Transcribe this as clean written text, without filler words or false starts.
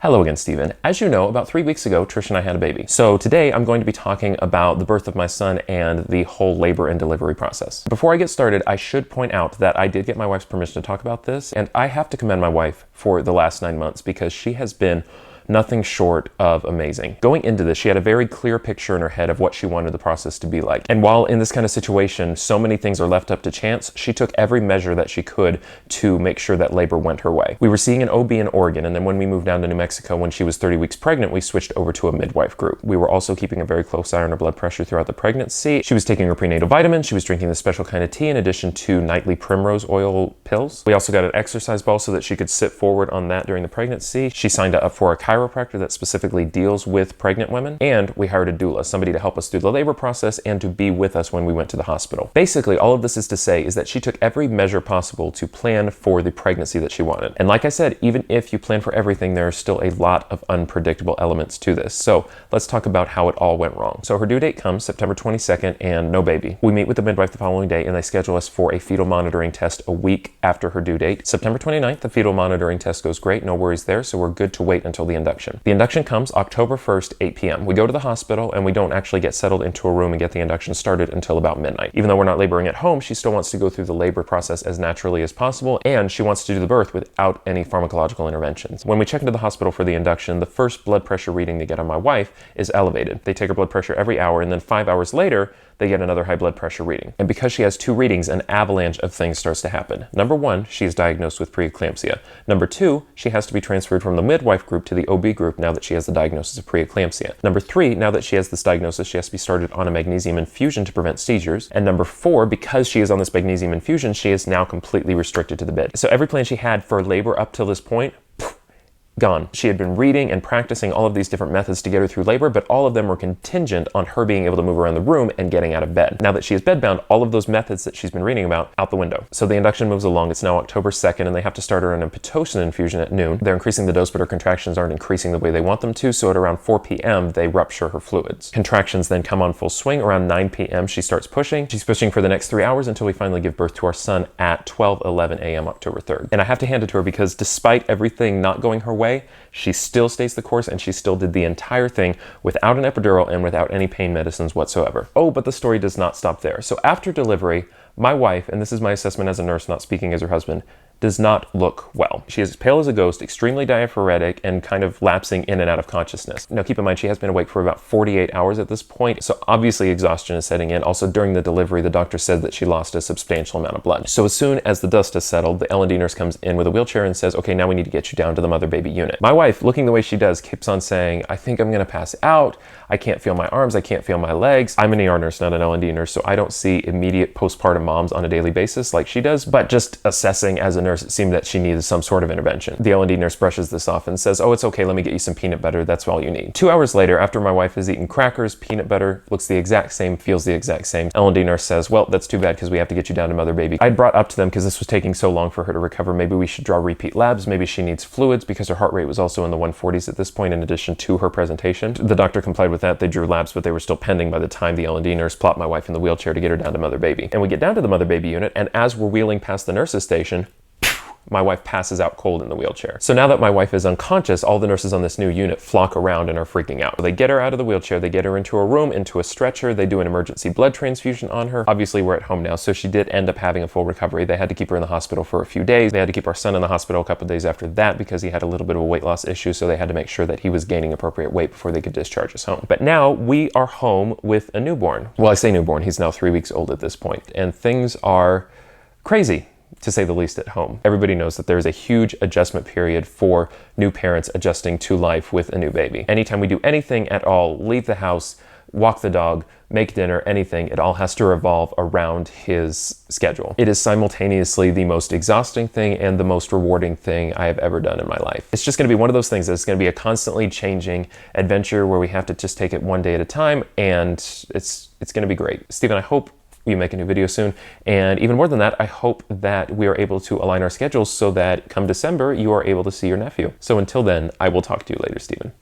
Hello again, Stephen. As you know, about 3 weeks ago, Trish and I had a baby. So today I'm going to be talking about the birth of my son and the whole labor and delivery process. Before I get started, I should point out that I did get my wife's permission to talk about this, and I have to commend my wife for the last 9 months because she has been nothing short of amazing. Going into this, she had a very clear picture in her head of what she wanted the process to be like. And while in this kind of situation, so many things are left up to chance, she took every measure that she could to make sure that labor went her way. We were seeing an OB in Oregon, and then when we moved down to New Mexico when she was 30 weeks pregnant, we switched over to a midwife group. We were also keeping a very close eye on her blood pressure throughout the pregnancy. She was taking her prenatal vitamins, she was drinking this special kind of tea in addition to nightly primrose oil pills. We also got an exercise ball so that she could sit forward on that during the pregnancy. She signed up for a chiropractor that specifically deals with pregnant women, and we hired a doula, somebody to help us through the labor process and to be with us when we went to the hospital. Basically, all of this is to say is that she took every measure possible to plan for the pregnancy that she wanted. And like I said, even if you plan for everything, there are still a lot of unpredictable elements to this. So let's talk about how it all went wrong. So her due date comes September 22nd and no baby. We meet with the midwife the following day and they schedule us for a fetal monitoring test a week after her due date. September 29th, the fetal monitoring test goes great, no worries there, so we're good to wait until the induction. The induction comes October 1st, 8 p.m. We go to the hospital and we don't actually get settled into a room and get the induction started until about midnight. Even though we're not laboring at home, she still wants to go through the labor process as naturally as possible, and she wants to do the birth without any pharmacological interventions. When we check into the hospital for the induction, the first blood pressure reading they get on my wife is elevated. They take her blood pressure every hour, and then 5 hours later, they get another high blood pressure reading. And because she has 2 readings, an avalanche of things starts to happen. Number 1, she is diagnosed with preeclampsia. Number 2, she has to be transferred from the midwife group to the OB group now that she has the diagnosis of preeclampsia. Number 3, now that she has this diagnosis, she has to be started on a magnesium infusion to prevent seizures. And number 4, because she is on this magnesium infusion, she is now completely restricted to the bed. So every plan she had for labor up till this point, gone. She had been reading and practicing all of these different methods to get her through labor, but all of them were contingent on her being able to move around the room and getting out of bed. Now that she is bedbound, all of those methods that she's been reading about out the window. So the induction moves along. It's now October 2nd, and they have to start her on a Pitocin infusion at noon. They're increasing the dose, but her contractions aren't increasing the way they want them to, so at around 4 p.m., they rupture her fluids. Contractions then come on full swing. Around 9 p.m., she starts pushing. She's pushing for the next 3 hours until we finally give birth to our son at 12:11 a.m. October 3rd. And I have to hand it to her because despite everything not going her way, she still stays the course and she still did the entire thing without an epidural and without any pain medicines whatsoever. Oh, but the story does not stop there. So after delivery, my wife, and this is my assessment as a nurse, not speaking as her husband, does not look well. She is as pale as a ghost, extremely diaphoretic, and kind of lapsing in and out of consciousness. Now keep in mind, she has been awake for about 48 hours at this point, so obviously exhaustion is setting in. Also during the delivery, the doctor said that she lost a substantial amount of blood. So as soon as the dust has settled, the L&D nurse comes in with a wheelchair and says, okay, now we need to get you down to the mother-baby unit. My wife, looking the way she does, keeps on saying, I think I'm gonna pass out. I can't feel my arms, I can't feel my legs. I'm an ER nurse, not an L&D nurse, so I don't see immediate postpartum moms on a daily basis like she does, but just assessing as a nurse, it seemed that she needed some sort of intervention. The L&D nurse brushes this off and says, oh, it's okay, let me get you some peanut butter, that's all you need. 2 hours later, after my wife has eaten crackers, peanut butter, looks the exact same, feels the exact same, L&D nurse says, well, that's too bad because we have to get you down to mother baby. I brought up to them because this was taking so long for her to recover, maybe we should draw repeat labs, maybe she needs fluids because her heart rate was also in the 140s at this point in addition to her presentation. The doctor complied with that, they drew labs, but they were still pending by the time the L&D nurse plopped my wife in the wheelchair to get her down to mother baby. And we get down to the mother baby unit, and as we're wheeling past the nurse's station, my wife passes out cold in the wheelchair. So now that my wife is unconscious, all the nurses on this new unit flock around and are freaking out. So they get her out of the wheelchair, they get her into a room, into a stretcher, they do an emergency blood transfusion on her. Obviously we're at home now, so she did end up having a full recovery. They had to keep her in the hospital for a few days. They had to keep our son in the hospital a couple of days after that because he had a little bit of a weight loss issue, so they had to make sure that he was gaining appropriate weight before they could discharge us home. But now we are home with a newborn. Well, I say newborn, he's now 3 weeks old at this point, and things are crazy, to say the least, at home. Everybody knows that there's a huge adjustment period for new parents adjusting to life with a new baby. Anytime we do anything at all, leave the house, walk the dog, make dinner, anything, it all has to revolve around his schedule. It is simultaneously the most exhausting thing and the most rewarding thing I have ever done in my life. It's just gonna be one of those things that's gonna be a constantly changing adventure where we have to just take it one day at a time, and it's gonna be great. Stephen, I hope we make a new video soon, and even more than that, I hope that we are able to align our schedules so that come December you are able to see your nephew. So until then, I will talk to you later, Stephen.